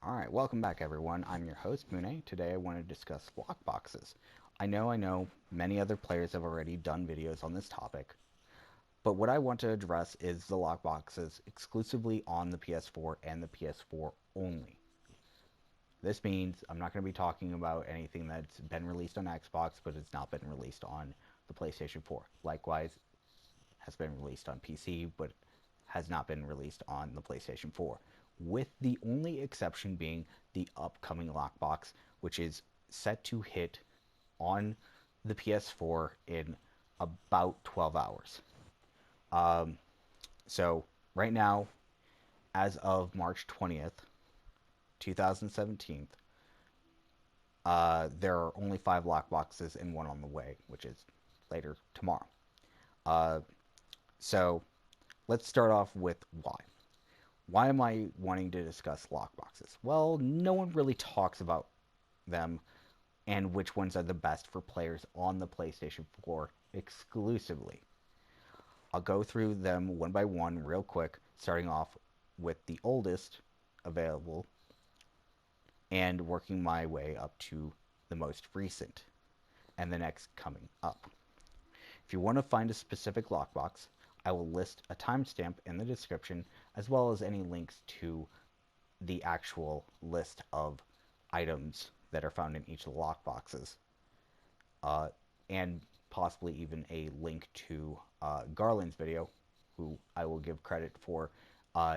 Alright, welcome back everyone. I'm your host, Mune. Today I want to discuss lockboxes. I know, many other players have already done videos on this topic, but what I want to address is the lockboxes exclusively on the PS4 and the PS4 only. This means I'm not going to be talking about anything that's been released on Xbox, but it's not been released on the PlayStation 4. Likewise, has been released on PC, but has not been released on the PlayStation 4, with the only exception being the upcoming Lockbox, which is set to hit on the PS4 in about 12 hours. Um, so, right now, as of March 20th, 2017, there are only 5 lockboxes and one on the way, which is later tomorrow. Uh, so, let's start off with why. Why am I wanting to discuss lockboxes? Well, no one really talks about them and which ones are the best for players on the PlayStation 4 exclusively. I'll go through them one by one real quick, starting off with the oldest available and working my way up to the most recent and the next coming up. If you want to find a specific lockbox, I will list a timestamp in the description as well as any links to the actual list of items that are found in each of the lockboxes, uh, and possibly even a link to Garlaanx's video, who I will give credit for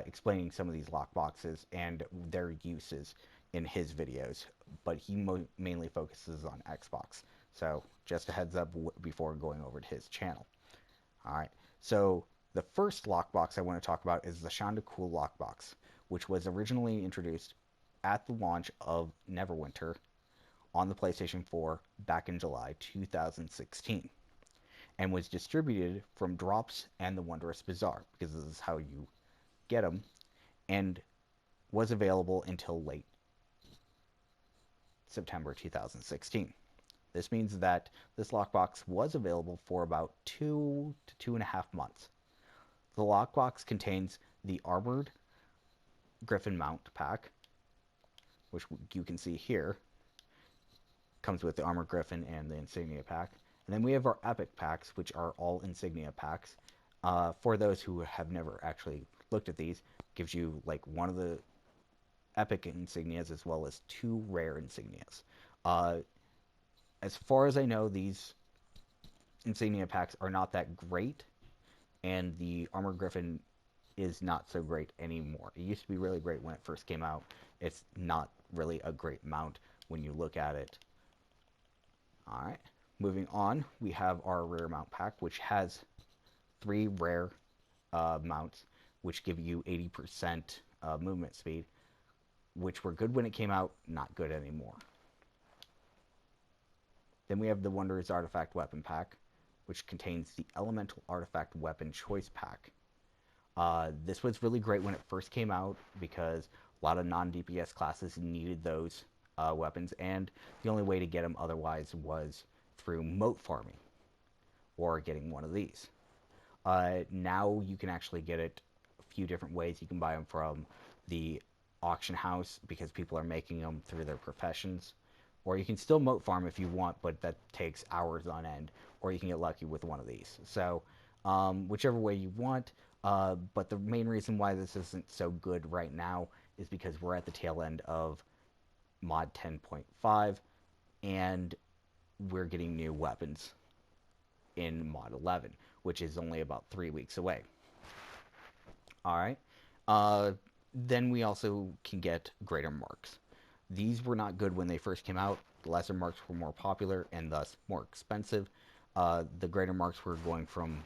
explaining some of these lockboxes and their uses in his videos, but he mainly focuses on Xbox. So just a heads up before going over to his channel. All right. So the first lockbox I want to talk about is the Shaundakul Lockbox, which was originally introduced at the launch of Neverwinter on the PlayStation 4 back in July 2016, and was distributed from Drops and the Wondrous Bazaar, because this is how you get them, and was available until late September 2016. This means that this lockbox was available for about 2 to 2.5 months. The lockbox contains the Armored Griffin Mount pack, which you can see here. Comes with the Armored Griffin and the Insignia pack. And then we have our Epic packs, which are all Insignia packs. For those who have never actually looked at these, gives you like one of the Epic insignias as well as 2 rare insignias. As far as I know, these insignia packs are not that great, and the Armored Griffin is not so great anymore. It used to be really great when it first came out. It's not really a great mount when you look at it. Alright, moving on, we have our rare mount pack, which has 3 rare mounts, which give you 80% movement speed, which were good when it came out, not good anymore. Then we have the Wondrous Artifact Weapon Pack, which contains the Elemental Artifact Weapon Choice Pack. This was really great when it first came out because a lot of non-DPS classes needed those weapons, and the only way to get them otherwise was through moat farming or getting one of these. Now you can actually get it a few different ways. You can buy them from the auction house because people are making them through their professions, or you can still moat farm if you want, but that takes hours on end, or you can get lucky with one of these. So whichever way you want, but the main reason why this isn't so good right now is because we're at the tail end of mod 10.5 and we're getting new weapons in mod 11, which is only about 3 weeks away. Alright, then we also can get greater marks. These were not good when they first came out. The lesser marks were more popular and thus more expensive. The greater marks were going from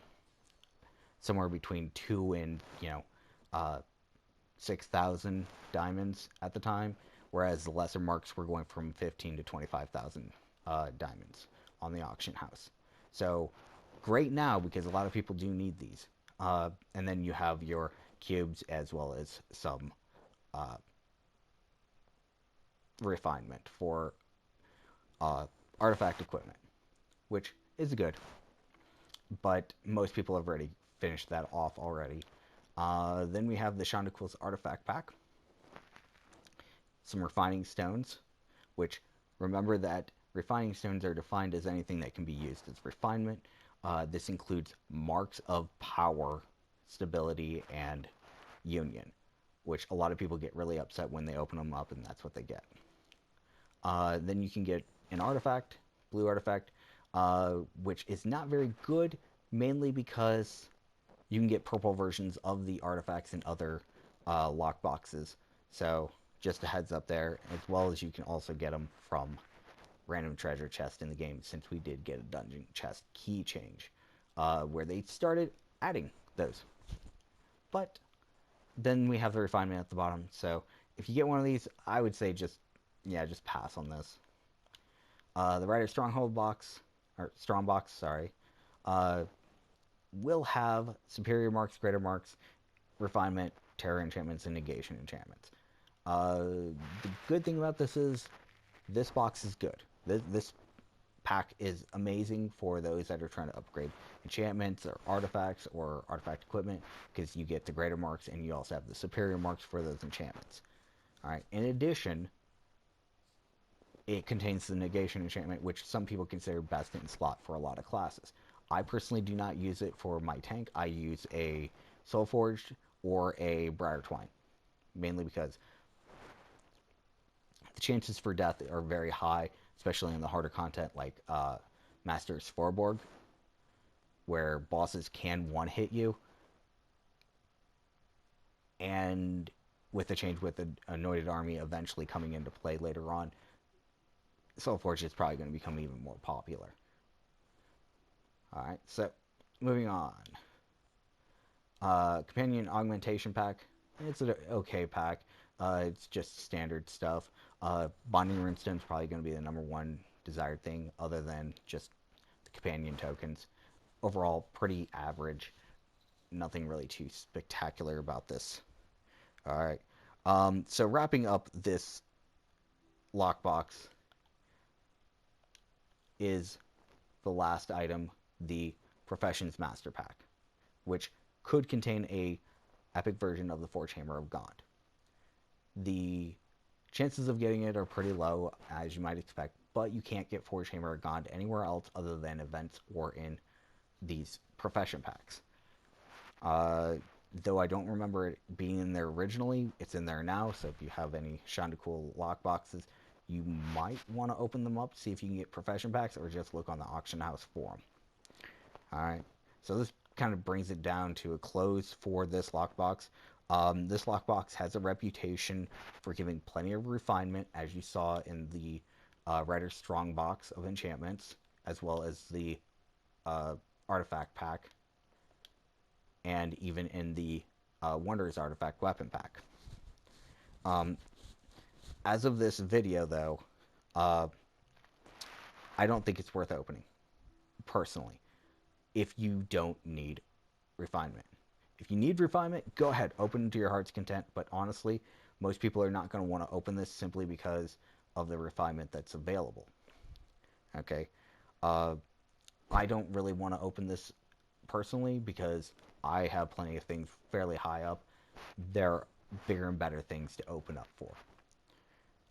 somewhere between 2 and 6,000 diamonds at the time, whereas the lesser marks were going from 15 to 25,000 diamonds on the auction house. So great now because a lot of people do need these. And then you have your cubes as well as some refinement for artifact equipment, which is good, but most people have already finished that off already. Then we have the Shaundakul's Artifact Pack. some refining stones, which remember that refining stones are defined as anything that can be used as refinement. This includes marks of power, stability, and union, which a lot of people get really upset when they open them up, and that's what they get. Then you can get an artifact, blue artifact, which is not very good, mainly because you can get purple versions of the artifacts in other lockboxes. So just a heads up there, as well as you can also get them from random treasure chests in the game, since we did get a dungeon chest key change, where they started adding those. But then we have the refinement at the bottom. So if you get one of these, I would say just pass on this. The Rider Stronghold box, or Strongbox, sorry, will have superior marks, greater marks, refinement, terror enchantments, and negation enchantments. The good thing about this is this box is good. This pack is amazing for those that are trying to upgrade enchantments or artifacts or artifact equipment, because you get the greater marks and you also have the superior marks for those enchantments. Alright, in addition, it contains the negation enchantment, which some people consider best in slot for a lot of classes. I personally do not use it for my tank. I use a Soulforged or a Briar Twine, mainly because the chances for death are very high, especially in the harder content like Master's Forborg, where bosses can one-hit you. And with the change with the Anointed Army eventually coming into play later on, Soulforged is probably going to become even more popular. Alright, so moving on. Companion Augmentation Pack. It's an okay pack. It's just standard stuff. Bonding Runestone is probably going to be the #1 desired thing, other than just the companion tokens. Overall, pretty average. Nothing really too spectacular about this. Alright, so wrapping up this lockbox is the last item, the Professions Master Pack, which could contain a epic version of the Forge Hammer of God. The chances of getting it are pretty low, as you might expect, but you can't get Forge Hammer of God anywhere else other than events or in these Profession packs. Though I don't remember it being in there originally, it's in there now, so if you have any Shaundakul Lockboxes, you might want to open them up, see if you can get Profession packs, or just look on the auction house forum. Alright, so this kind of brings it down to a close for this lockbox. This lockbox has a reputation for giving plenty of refinement, as you saw in the Rider Strong box of enchantments, as well as the artifact pack, and even in the Wonders artifact weapon pack. As of this video, though, I don't think it's worth opening, personally, if you don't need refinement. If you need refinement, go ahead, open to your heart's content, but honestly, most people are not going to want to open this simply because of the refinement that's available. Okay? I don't really want to open this personally because I have plenty of things fairly high up. There are bigger and better things to open up for.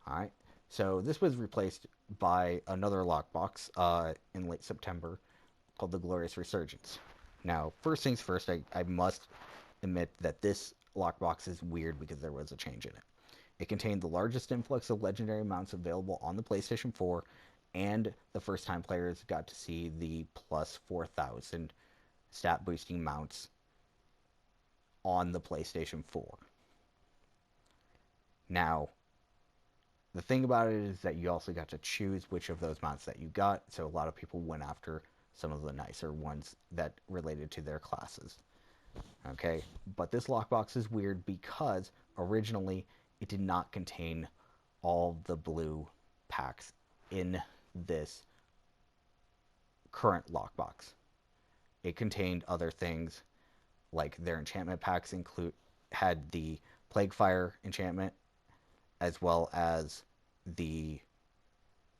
Alright, so this was replaced by another lockbox in late September called the Glorious Resurgence. Now, first things first, I must admit that this lockbox is weird because there was a change in it. It contained the largest influx of legendary mounts available on the PlayStation 4, and the first-time players got to see the plus 4,000 stat boosting mounts on the PlayStation 4. Now, the thing about it is that you also got to choose which of those mounts that you got, so a lot of people went after some of the nicer ones that related to their classes. Okay, but this lockbox is weird because originally it did not contain all the blue packs in this current lockbox. It contained other things, like their enchantment packs had the Plaguefire enchantment, as well as the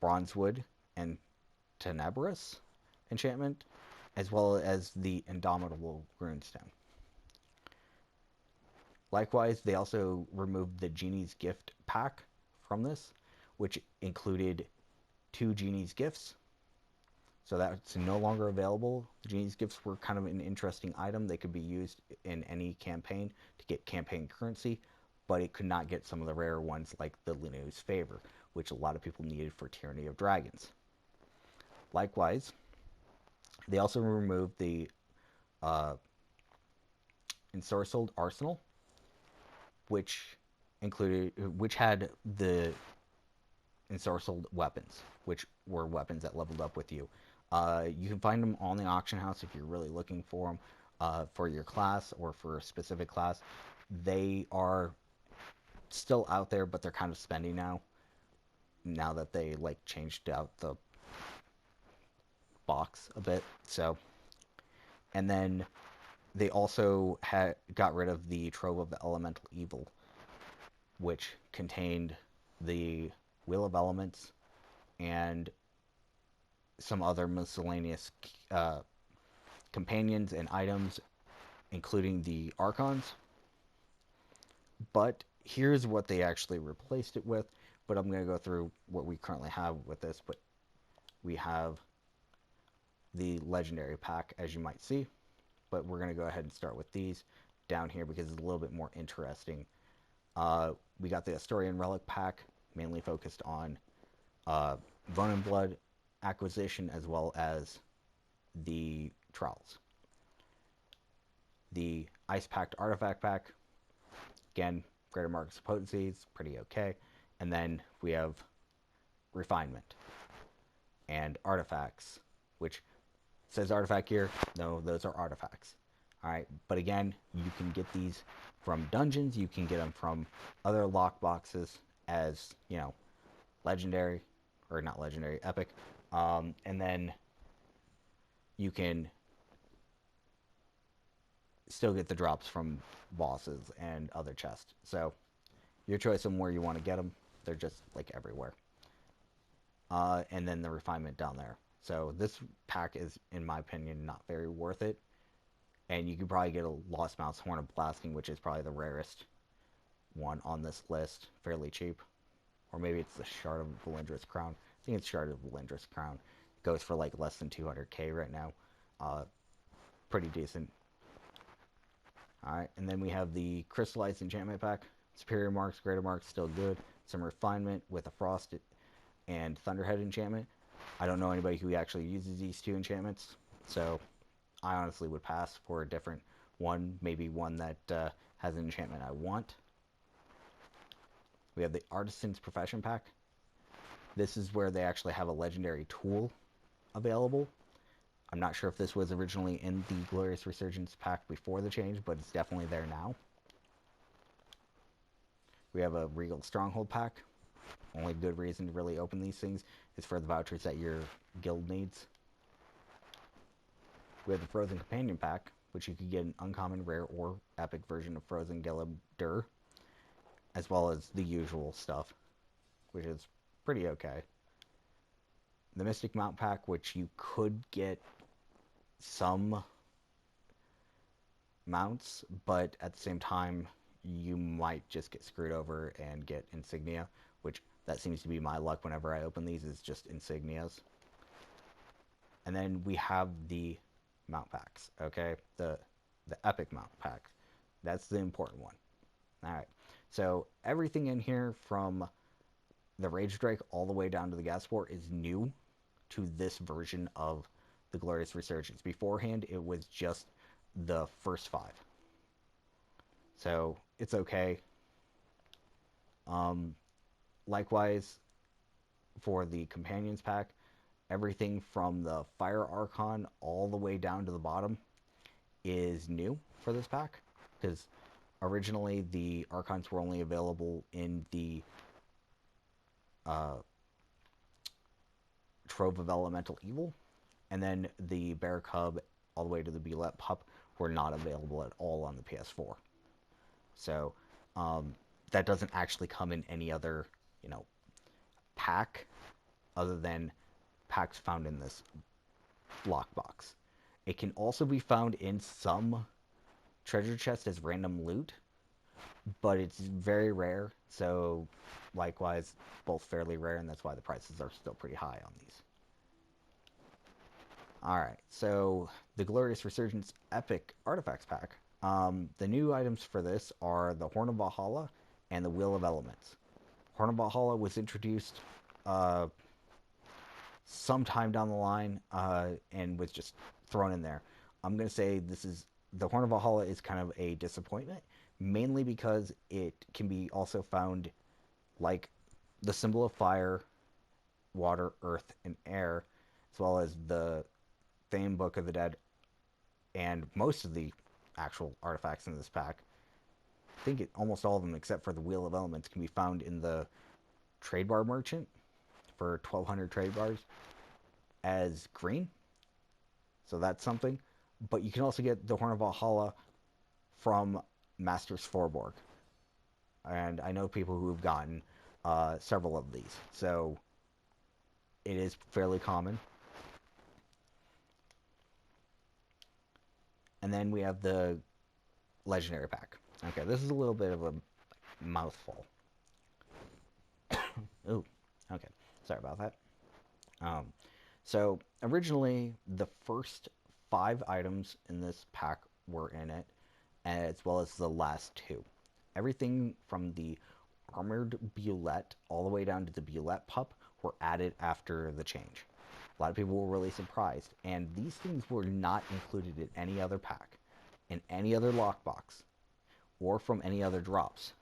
Bronzewood and Tenebrous enchantment, as well as the Indomitable Runestone. Likewise, they also removed the Genie's Gift pack from this, which included 2 Genie's Gifts. So that's no longer available. The Genie's Gifts were kind of an interesting item. They could be used in any campaign to get campaign currency, but it could not get some of the rarer ones like the Linu's Favor, which a lot of people needed for Tyranny of Dragons. Likewise, they also removed the Ensorcelled Arsenal, which had the ensorcelled weapons, which were weapons that leveled up with you. You can find them on the auction house if you're really looking for them for your class or for a specific class. They are still out there, but they're kind of spendy now that they like changed out the box a bit. So, and then they also got rid of the Trove of the Elemental Evil, which contained the Wheel of Elements and some other miscellaneous companions and items, including the Archons. But here's what they actually replaced it with. But I'm going to go through what we currently have with this. But we have the Legendary pack, as you might see. But we're going to go ahead and start with these down here because it's a little bit more interesting. We got the Astorian Relic pack, mainly focused on Bone and Blood acquisition as well as the Trials. The Ice Pact Artifact pack, again, greater marks of potency, it's pretty okay. And then we have Refinement and Artifacts, which says artifact here. No, those are artifacts. Alright, but again, you can get these from dungeons, you can get them from other lockboxes as, you know, legendary, or not legendary, epic. And then you can still get the drops from bosses and other chests. So, your choice on where you want to get them. They're just, like, everywhere. And then the Refinement down there. So, this pack is, in my opinion, not very worth it. And you could probably get a Lost Mouse Horn of Blasting, which is probably the rarest one on this list. Fairly cheap. Or maybe it's the Shard of Valindra's Crown. I think it's Shard of Valindra's Crown. It goes for like less than 200k right now. Pretty decent. Alright, and then we have the Crystallized Enchantment pack. Superior Marks, Greater Marks, still good. Some Refinement with a Frost and Thunderhead enchantment. I don't know anybody who actually uses these 2 enchantments, so I honestly would pass for a different one. Maybe one that has an enchantment I want. We have the Artisan's Profession pack. This is where they actually have a legendary tool available. I'm not sure if this was originally in the Glorious Resurgence pack before the change, but it's definitely there now. We have a Regal Stronghold pack. Only good reason to really open these things is for the vouchers that your guild needs. We have the Frozen Companion pack, which you could get an uncommon, rare, or epic version of Frozen Gelidur, as well as the usual stuff, which is pretty okay. The Mystic Mount pack, which you could get some mounts, but at the same time, you might just get screwed over and get insignia, which that seems to be my luck whenever I open these, is just insignias. And then we have the mount packs, okay? The epic mount pack. That's the important one. Alright, so everything in here from the Rage Drake all the way down to the Gasport is new to this version of the Glorious Resurgence. Beforehand, it was just the first 5. So, it's okay. Likewise, for the Companions pack, everything from the Fire Archon all the way down to the bottom is new for this pack. Because originally, the Archons were only available in the Trove of Elemental Evil, and then the Bear Cub all the way to the Bulette Pup were not available at all on the PS4. So that doesn't actually come in any other, you know, pack other than packs found in this lockbox. It can also be found in some treasure chests as random loot, but it's very rare. So likewise, both fairly rare, and that's why the prices are still pretty high on these. Alright, so the Glorious Resurgence Epic Artifacts Pack. The new items for this are the Horn of Valhalla and the Wheel of Elements. Horn of Valhalla was introduced sometime down the line and was just thrown in there. I'm going to say the Horn of Valhalla is kind of a disappointment, mainly because it can be also found like the symbol of fire, water, earth, and air, as well as the Thane Book of the Dead, and most of the actual artifacts in this pack. I think almost all of them, except for the Wheel of Elements, can be found in the Trade Bar Merchant for 1,200 trade bars as green. So that's something. But you can also get the Horn of Valhalla from Master's Forborg. And I know people who have gotten several of these. So it is fairly common. And then we have the Legendary Pack. Okay, this is a little bit of a mouthful. Ooh, okay. Sorry about that. So originally, the first 5 items in this pack were in it, as well as the last 2. Everything from the Armored Bulette all the way down to the Bulette Pup were added after the change. A lot of people were really surprised, and these things were not included in any other pack, in any other lockbox, or from any other drops.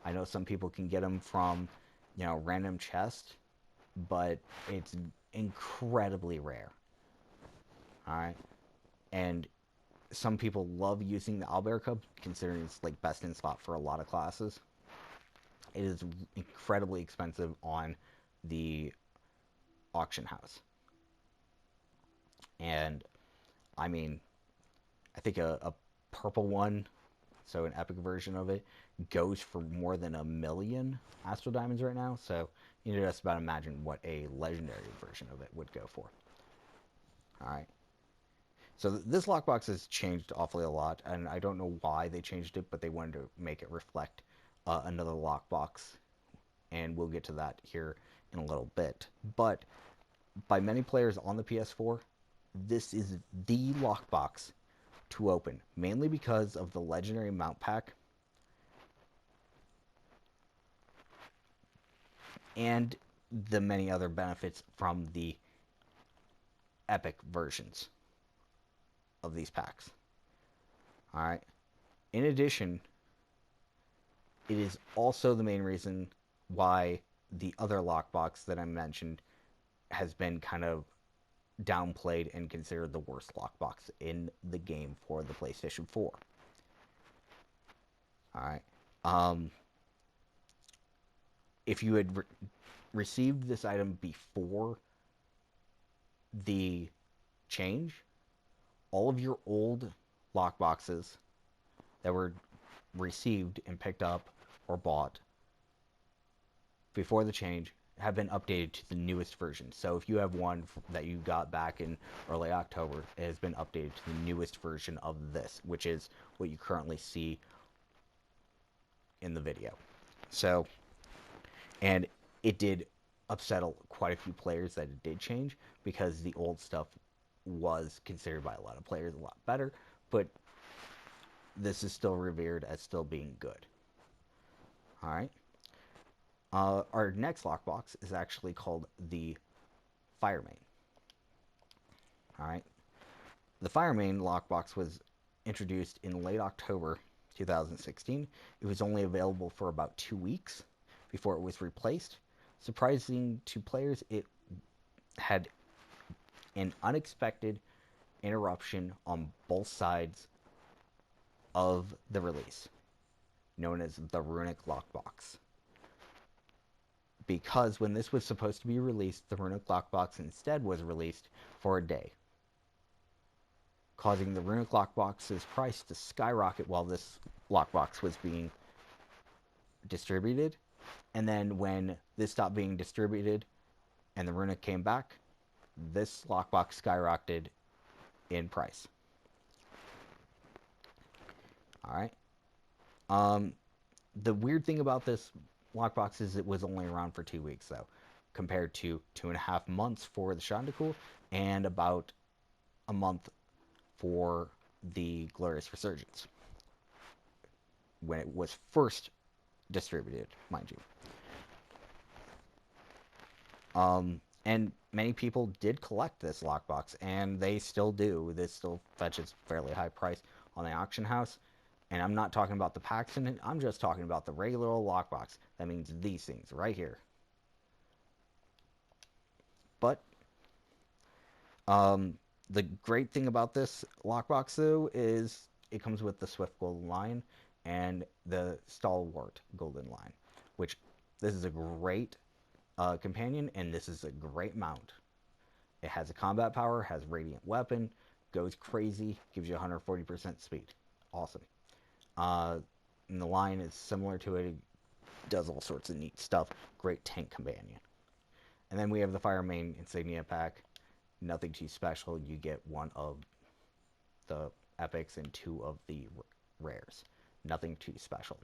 I know some people can get them from, random chest, but it's incredibly rare. Alright? And some people love using the Owlbear Cub, considering it's like best in spot for a lot of classes. It is incredibly expensive on the auction house. And I mean, I think a purple one, so an epic version of it, goes for more than 1 million Astral Diamonds right now. So you can just about imagine what a legendary version of it would go for. Alright. So this lockbox has changed awfully a lot, and I don't know why they changed it, but they wanted to make it reflect another lockbox, and we'll get to that here in a little bit. But by many players on the PS4, this is the lockbox to open, mainly because of the legendary mount pack and the many other benefits from the epic versions of these packs. Alright. In addition, it is also the main reason why the other lockbox that I mentioned has been kind of downplayed and considered the worst lockbox in the game for the PlayStation 4. Alright. If you had received this item before the change, all of your old lockboxes that were received and picked up or bought before the change have been updated to the newest version. So if you have one that you got back in early October, it has been updated to the newest version of this, which is what you currently see in the video. So, and it did upset quite a few players that it did change, because the old stuff was considered by a lot of players a lot better, but this is still revered as still being good. Alright. Our next lockbox is actually called the Firemane. Alright. The Firemane lockbox was introduced in late October 2016. It was only available for about 2 weeks before it was replaced. Surprising to players, it had an unexpected interruption on both sides of the release, known as the Runic Lockbox. Because when this was supposed to be released, the Runic Lockbox instead was released for a day, causing the Runic Lockbox's price to skyrocket while this lockbox was being distributed. And then when this stopped being distributed and the Runic came back, this lockbox skyrocketed in price. Alright. The weird thing about this lockbox is it was only around for 2 weeks, though, compared to 2.5 months for the Shaundakul and about a month for the Glorious Resurgence when it was first distributed, mind you. And many people did collect this lockbox, and they still do. This still fetches fairly high price on the auction house. And I'm not talking about the packs in it. I'm just talking about the regular old lockbox. That means these things right here. But the great thing about this lockbox, though, is it comes with the Swift Golden Lion and the Stalwart Golden Lion, which this is a great companion, and this is a great mount. It has a combat power, has radiant weapon, goes crazy, gives you 140% speed. Awesome. And the Lion is similar to it, does all sorts of neat stuff. Great tank companion. And then we have the Firemane Insignia pack. Nothing too special. You get one of the epics and two of the rares. Nothing too special.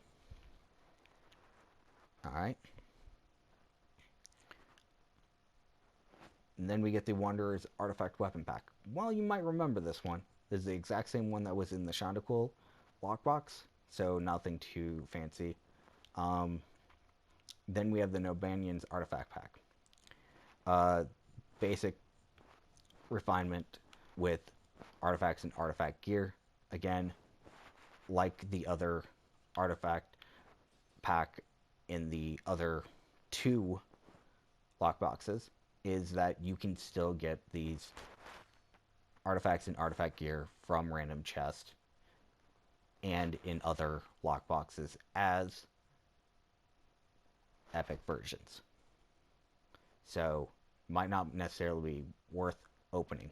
Alright. And then we get the Wanderer's Artifact Weapon Pack. Well, you might remember this one. This is the exact same one that was in the Shaundakul Lockbox, so nothing too fancy. Then we have the Nobanion's Artifact Pack. Basic refinement with artifacts and artifact gear. Again, like the other artifact pack in the other two lockboxes, is that you can still get these artifacts and artifact gear from random chest and in other lockboxes as epic versions. So, might not necessarily be worth opening.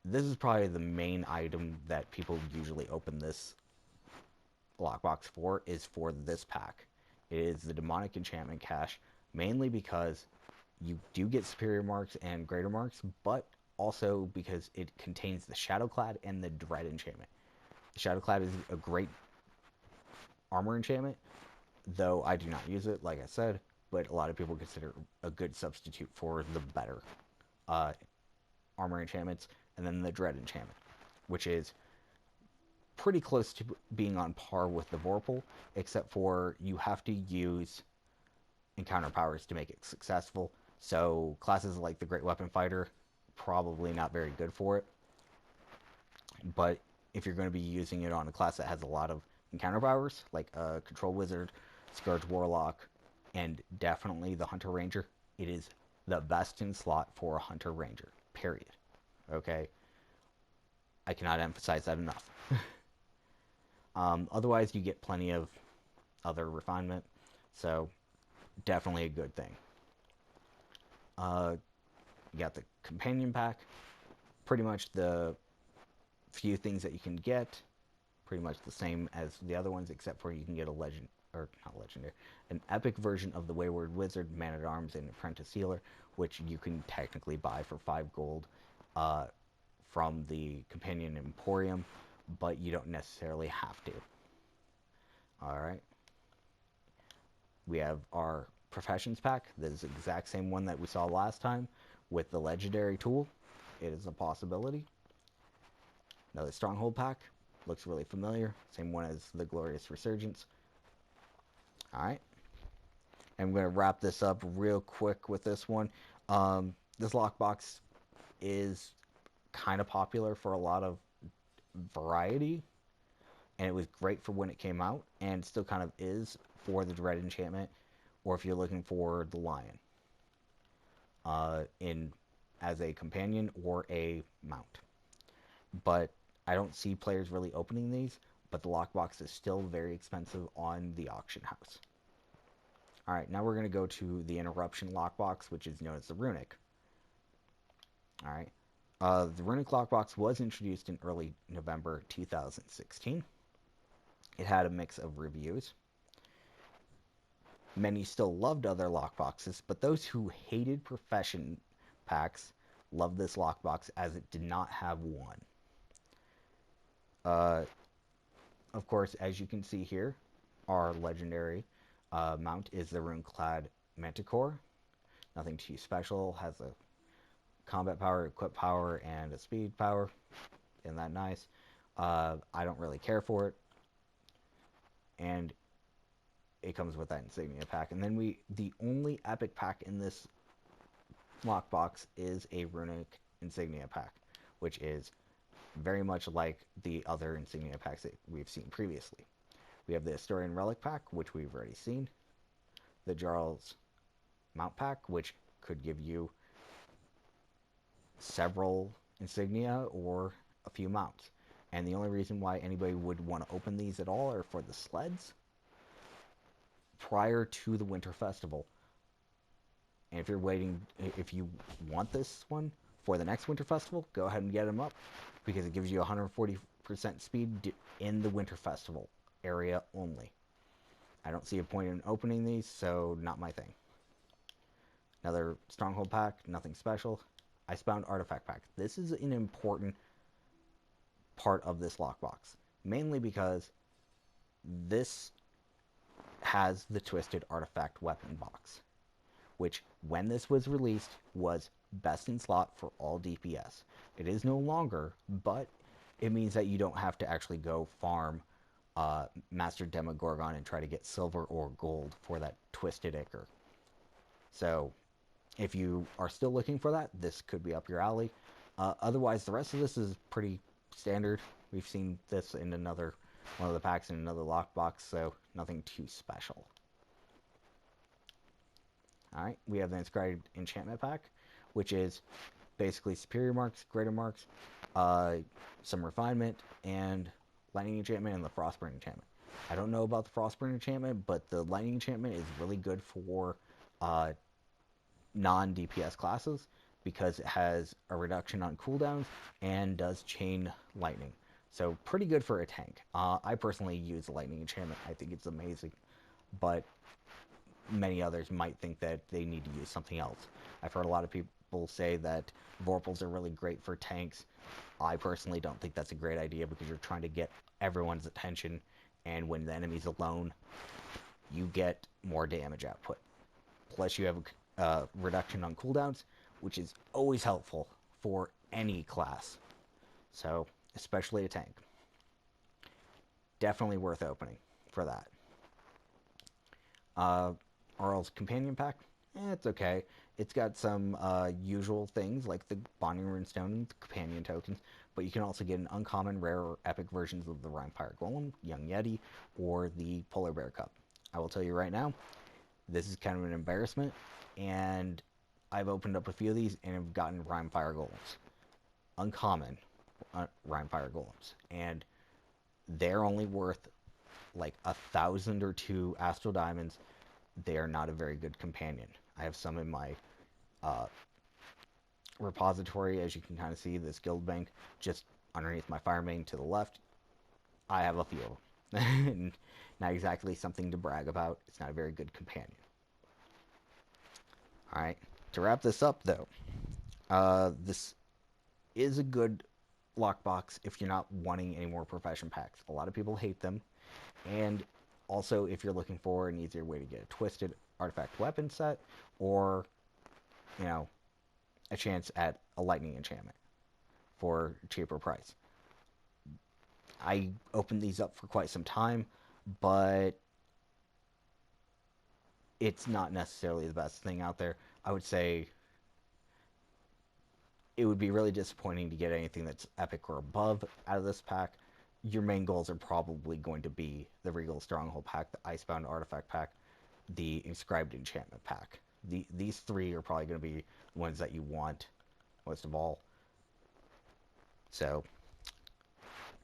This is probably the main item that people usually open this lockbox for, is for this pack. It is the Demonic Enchantment Cache, mainly because you do get Superior Marks and Greater Marks, but also because it contains the Shadowclad and the Dread enchantment. The Shadowclad is a great armor enchantment, though I do not use it, like I said, but a lot of people consider it a good substitute for the better armor enchantments. And then the Dread enchantment, which is pretty close to being on par with the Vorpal, except for you have to use encounter powers to make it successful. So classes like the Great Weapon Fighter, probably not very good for it. But if you're going to be using it on a class that has a lot of encounter powers, like a Control Wizard, Scourge Warlock, and definitely the Hunter Ranger, it is the best in slot for a Hunter Ranger, period. Okay? I cannot emphasize that enough. Otherwise, you get plenty of other refinement, so definitely a good thing. You got the companion pack, pretty much the few things that you can get, pretty much the same as the other ones, except for you can get a legend, or not legendary, an epic version of the Wayward Wizard, Man-at-Arms, and Apprentice Healer, which you can technically buy for 5 gold from the Companion Emporium, but you don't necessarily have to. Alright. We have our Professions pack. This is the exact same one that we saw last time with the Legendary Tool. It is a possibility. Another Stronghold pack. Looks really familiar. Same one as the Glorious Resurgence. Alright. And I'm going to wrap this up real quick with this one. This lockbox is kind of popular for a lot of variety, and it was great for when it came out, and still kind of is for the Dread enchantment, or if you're looking for the Lion as a companion or a mount. But I don't see players really opening these, but the lockbox is still very expensive on the auction house. Alright, now we're going to go to the Interruption Lockbox, which is known as the Runic. Alright. The Runic Lockbox was introduced in early November 2016. It had a mix of reviews. Many still loved other lockboxes, but those who hated Profession packs loved this lockbox as it did not have one. of course, as you can see here, our legendary mount is the Rune-clad Manticore. Nothing too special. Has a combat power, equip power, and a speed power. Isn't that nice? I don't really care for it. And it comes with that insignia pack. And then the only epic pack in this lockbox is a Runic insignia pack, which is very much like the other insignia packs that we've seen previously. We have the Historian Relic pack, which we've already seen. The Jarl's Mount pack, which could give you several insignia or a few mounts. And the only reason why anybody would want to open these at all are for the sleds prior to the Winter Festival. And if you're waiting, if you want this one for the next Winter Festival, go ahead and get them up, because it gives you 140% speed in the Winter Festival area only. I don't see a point in opening these, so not my thing. Another Stronghold pack, nothing special. Icebound Artifact pack. This is an important part of this lockbox, mainly because this has the Twisted Artifact weapon box, which, when this was released, was best in slot for all DPS. It is no longer, but it means that you don't have to actually go farm Master Demogorgon and try to get silver or gold for that Twisted Ichor. So, if you are still looking for that, this could be up your alley. Otherwise, the rest of this is pretty standard. We've seen this in another one of the packs in another lockbox, so nothing too special. Alright, we have the Inscribed Enchantment pack, which is basically Superior Marks, Greater Marks, some Refinement, and Lightning Enchantment, and the Frostburn Enchantment. I don't know about the Frostburn Enchantment, but the Lightning Enchantment is really good for non-DPS classes, because it has a reduction on cooldowns and does chain lightning. So pretty good for a tank. I personally use the Lightning Enchantment. I think it's amazing, but many others might think that they need to use something else. I've heard a lot of people say that Vorpals are really great for tanks. I personally don't think that's a great idea, because you're trying to get everyone's attention, and when the enemy's alone, you get more damage output. Plus you have a reduction on cooldowns, which is always helpful for any class. So, especially a tank. Definitely worth opening for that. Arl's Companion Pack, it's okay. It's got some usual things like the Bonding Runestone and the Companion tokens, but you can also get an uncommon, rare, or epic versions of the Rhinepire Golem, Young Yeti, or the Polar Bear Cup. I will tell you right now, this is kind of an embarrassment, and I've opened up a few of these and have gotten Rhinepire Golems. Uncommon Rhinepire Golems. And they're only worth like 1,000 or 2 Astral Diamonds. They are not a very good companion. I have some in my repository, as you can kind of see, this guild bank just underneath my Firemane to the left. I have a few of them. Not exactly something to brag about. It's not a very good companion. Alright, to wrap this up though, this is a good lockbox if you're not wanting any more profession packs. A lot of people hate them, and also if you're looking for an easier way to get a Twisted Artifact weapon set, or, you know, a chance at a Lightning Enchantment for a cheaper price. I opened these up for quite some time, but it's not necessarily the best thing out there. I would say it would be really disappointing to get anything that's epic or above out of this pack. Your main goals are probably going to be the Regal Stronghold pack, the Icebound Artifact pack, the Inscribed Enchantment pack. These three are probably going to be the ones that you want most of all. So,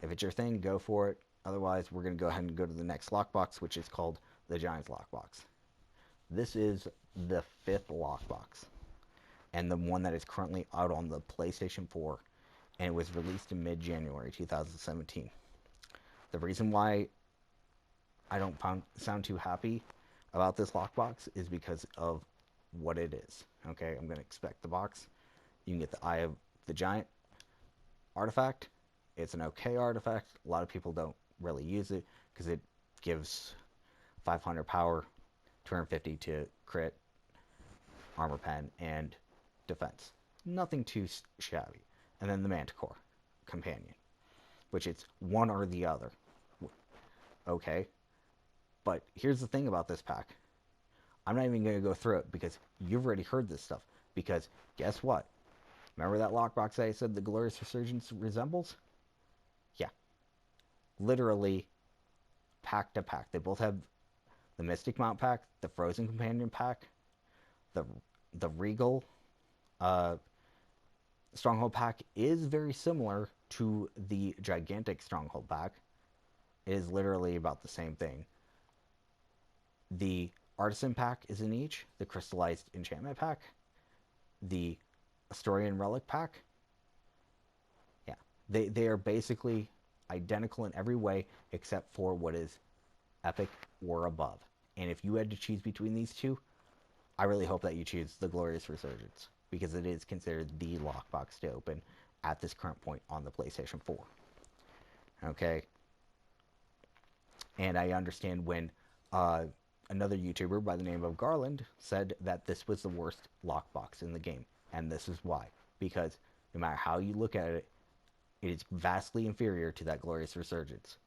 if it's your thing, go for it. Otherwise, we're going to go ahead and go to the next lockbox, which is called the Giants Lockbox. This is the 5th lockbox, and the one that is currently out on the PlayStation 4, and it was released in mid-January 2017. The reason why I don't sound too happy about this lockbox is because of what it is. Okay, I'm going to expect the box. You can get the Eye of the Giant artifact. It's an okay artifact. A lot of people don't really use it because it gives 500 power, 250 to crit, armor pen, and defense. Nothing too shabby. And then the Manticore companion, which it's one or the other. Okay, but here's the thing about this pack. I'm not even going to go through it because you've already heard this stuff. Because guess what? Remember that lockbox I said the Glorious Resurgence resembles? Yeah. Literally, pack to pack. They both have the Mystic Mount pack, the Frozen Companion pack, the Regal Stronghold pack is very similar to the Gigantic Stronghold pack. It is literally about the same thing. The Artisan pack is in each, the Crystallized Enchantment pack, the Astorian Relic pack. Yeah, they are basically identical in every way except for what is epic or above. And if you had to choose between these two, I really hope that you choose the Glorious Resurgence because it is considered the lockbox to open at this current point on the PlayStation 4. Okay? And I understand when another YouTuber by the name of Garlaanx said that this was the worst lockbox in the game. And this is why. Because no matter how you look at it, it is vastly inferior to that Glorious Resurgence.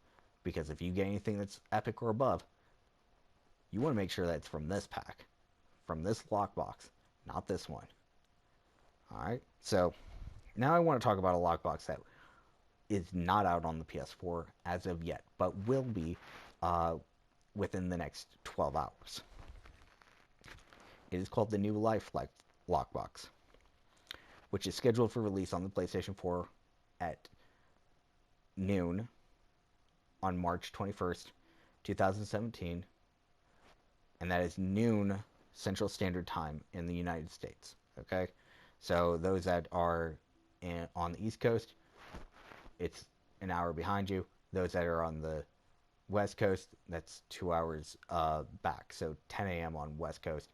Because if you get anything that's epic or above, you want to make sure that it's from this pack. From this lockbox, not this one. Alright, so now I want to talk about a lockbox that is not out on the PS4 as of yet, but will be within the next 12 hours. It is called the new Life Lockbox, which is scheduled for release on the PlayStation 4 at noon on March 21st, 2017, and that is noon Central Standard Time in the United States. Okay, so those that are on the East Coast, it's an hour behind you. Those that are on the West Coast, that's 2 hours back. So 10 a.m. on West Coast,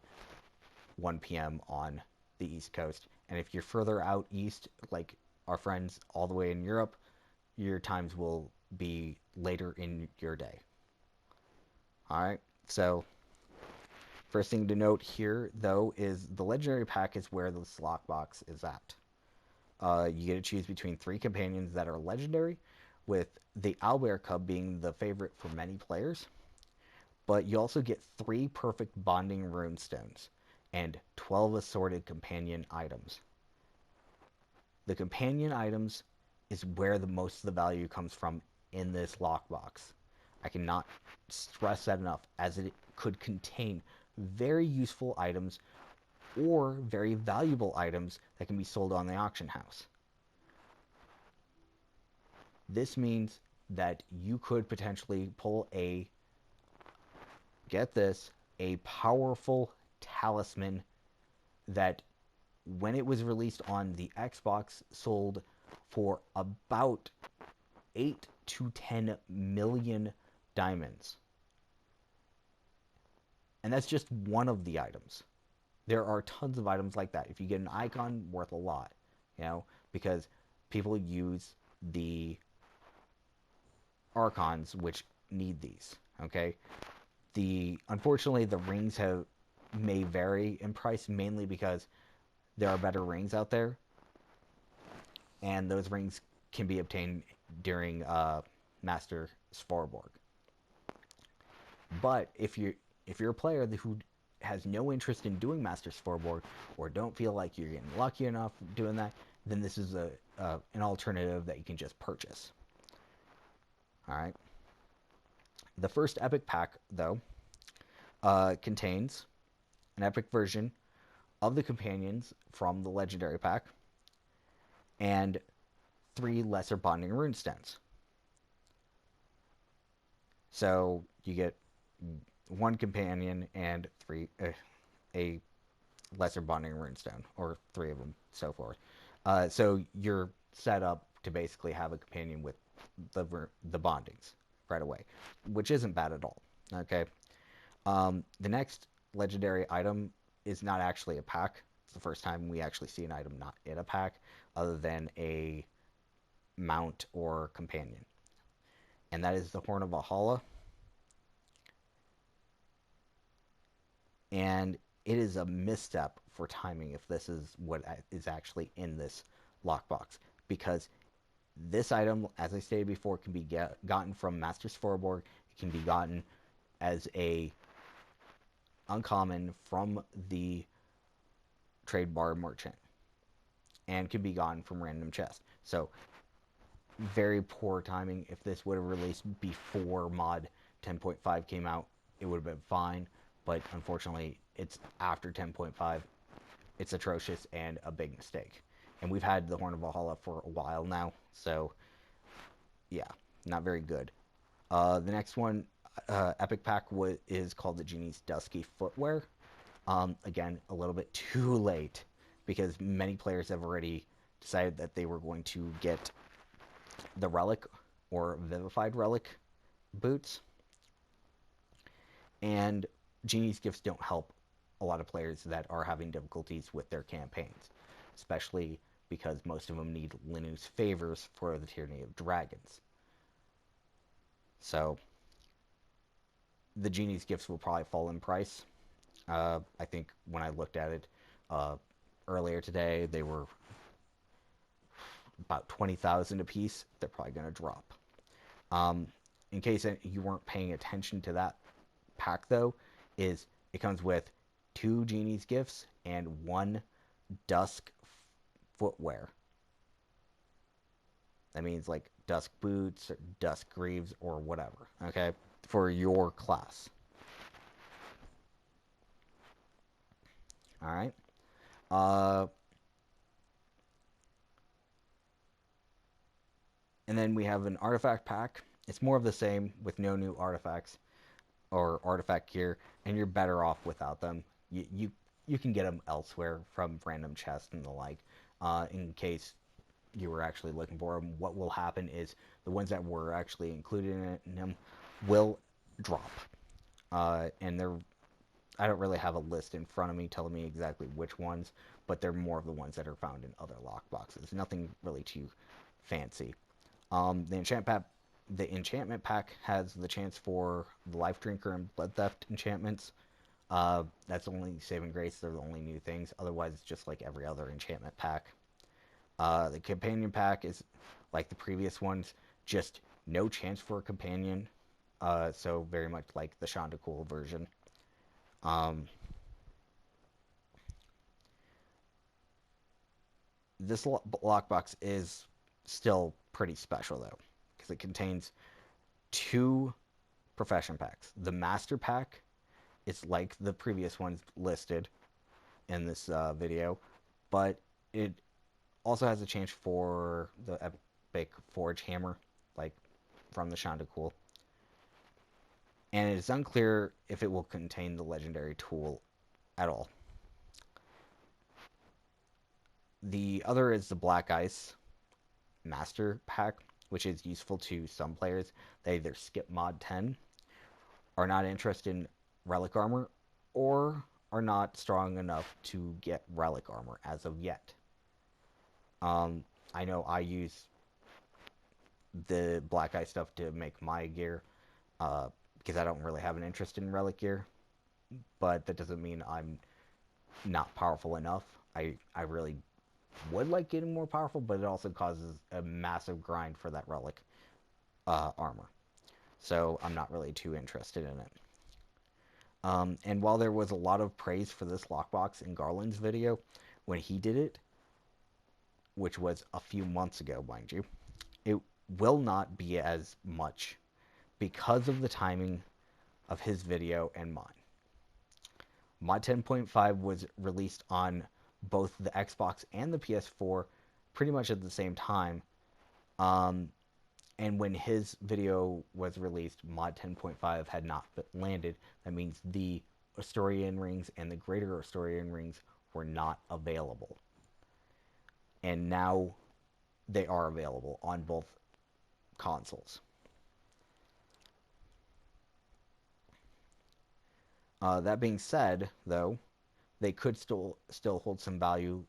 1 p.m. on the East Coast. And if you're further out east, like our friends all the way in Europe, your times will be later in your day. Alright, so first thing to note here, though, is the Legendary Pack is where this lockbox is at. You get to choose between 3 companions that are legendary, with the Owlbear Cub being the favorite for many players. But you also get 3 perfect bonding runestones and 12 assorted companion items. The companion items is where the most of the value comes from in this lockbox. I cannot stress that enough, as it could contain very useful items or very valuable items that can be sold on the auction house. This means that you could potentially pull a, get this, a powerful talisman that when it was released on the Xbox sold for about 8 to 10 million diamonds. And that's just one of the items. There are tons of items like that. If you get an icon, worth a lot, you know, because people use the Archons, which need these, okay? Unfortunately, the rings may vary in price, mainly because there are better rings out there, and those rings can be obtained during Master Sforborg. But if you're a player who has no interest in doing Master Sforborg, or don't feel like you're getting lucky enough doing that, then this is an alternative that you can just purchase. Alright. The first epic pack, though, contains an epic version of the companions from the legendary pack and 3 lesser bonding runestones. So you get 1 companion and a lesser bonding runestone, or 3 of them, so forth. So you're set up to basically have a companion with the bondings right away, which isn't bad at all. Okay. The next legendary item is not actually a pack. It's the first time we actually see an item not in a pack, other than a mount or companion. and that is the Horn of Valhalla. And it is a misstep for timing if this is what is actually in this lockbox, because this item, as I stated before, can be gotten from Master's Forborg. It can be gotten as a uncommon from the trade bar merchant, and can be gotten from random chests. So very poor timing. If this would have released before mod 10.5 came out, it would have been fine. But unfortunately, it's after 10.5. It's atrocious and a big mistake. And we've had the Horn of Valhalla for a while now, so yeah, not very good. The next one, Epic Pack, is called the Genie's Dusky Footwear. Again, a little bit too late, because many players have already decided that they were going to get the Relic or Vivified Relic boots. And Genie's gifts don't help a lot of players that are having difficulties with their campaigns, especially because most of them need Linu's favors for the Tyranny of Dragons. So the Genie's gifts will probably fall in price. I think when I looked at it earlier today, they were about 20,000 a piece. They're probably going to drop. In case you weren't paying attention to that pack, though, it comes with 2 Genie's gifts and 1 Dusk footwear. That means like Dusk boots, or Dusk greaves, or whatever, okay, for your class. Alright. And then we have an artifact pack. It's more of the same with no new artifacts or artifact gear, and you're better off without them. You can get them elsewhere from random chests and the like. In case you were actually looking for them, what will happen is the ones that were actually included in them will drop. And I don't really have a list in front of me telling me exactly which ones, but they're more of the ones that are found in other lockboxes. Nothing really too fancy. The enchantment pack has the chance for the Life Drinker and Blood Theft enchantments. That's only saving grace. They're the only new things. Otherwise, it's just like every other enchantment pack. The companion pack is like the previous ones, just no chance for a companion. So very much like the Shaundakul version. This lockbox is still pretty special, though, because it contains 2 profession packs. The Master Pack is like the previous ones listed in this video, but it also has a chance for the Epic Forge Hammer, like from the Shaundakul. And it is unclear if it will contain the legendary tool at all. The other is the Black Ice Master Pack, which is useful to some players that either skip mod 10, are not interested in relic armor, or are not strong enough to get relic armor as of yet. I know I use the Black Ice stuff to make my gear, because I don't really have an interest in relic gear, but that doesn't mean I'm not powerful enough. I really would like getting more powerful, but it also causes a massive grind for that relic armor. So I'm not really too interested in it. And while there was a lot of praise for this lockbox in Garlaanx's video when he did it, which was a few months ago, mind you, it will not be as much because of the timing of his video and mine. Mod 10.5 was released on both the Xbox and the PS4 pretty much at the same time. And when his video was released, Mod 10.5 had not landed. That means the Astorian rings and the greater Astorian rings were not available. And now they are available on both consoles. That being said, though, they could still hold some value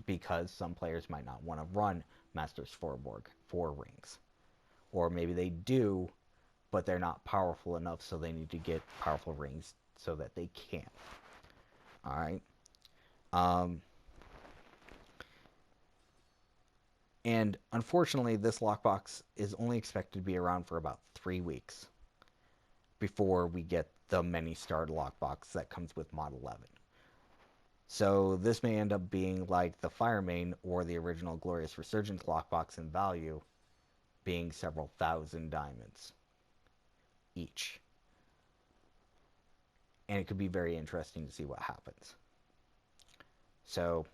because some players might not want to run Master's Forborg 4 rings or maybe they do, but they're not powerful enough, so they need to get powerful rings so that they can. All right. And unfortunately, this lockbox is only expected to be around for about 3 weeks before we get the many-starred lockbox that comes with Mod 11. So this may end up being like the Firemane or the original Glorious Resurgence lockbox in value, being several thousand diamonds each. And it could be very interesting to see what happens. So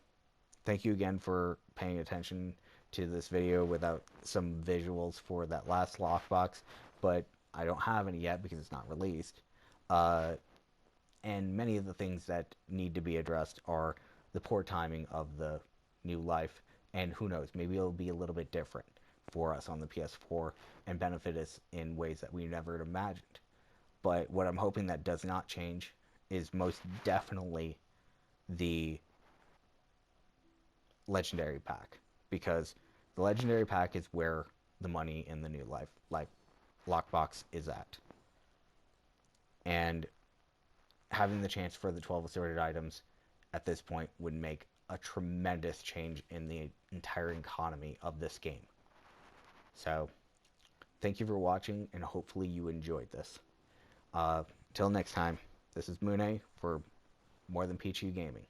thank you again for paying attention to this video without some visuals for that last lockbox, but I don't have any yet because it's not released. And many of the things that need to be addressed are the poor timing of the new Life, and who knows, maybe it'll be a little bit different for us on the PS4 and benefit us in ways that we never imagined. But what I'm hoping that does not change is most definitely the Legendary Pack, because the Legendary Pack is where the money in the new Life Lockbox is at. And having the chance for the 12 assorted items at this point would make a tremendous change in the entire economy of this game. So, thank you for watching, and hopefully you enjoyed this. Till next time, this is Moonay for More Than Peachy Gaming.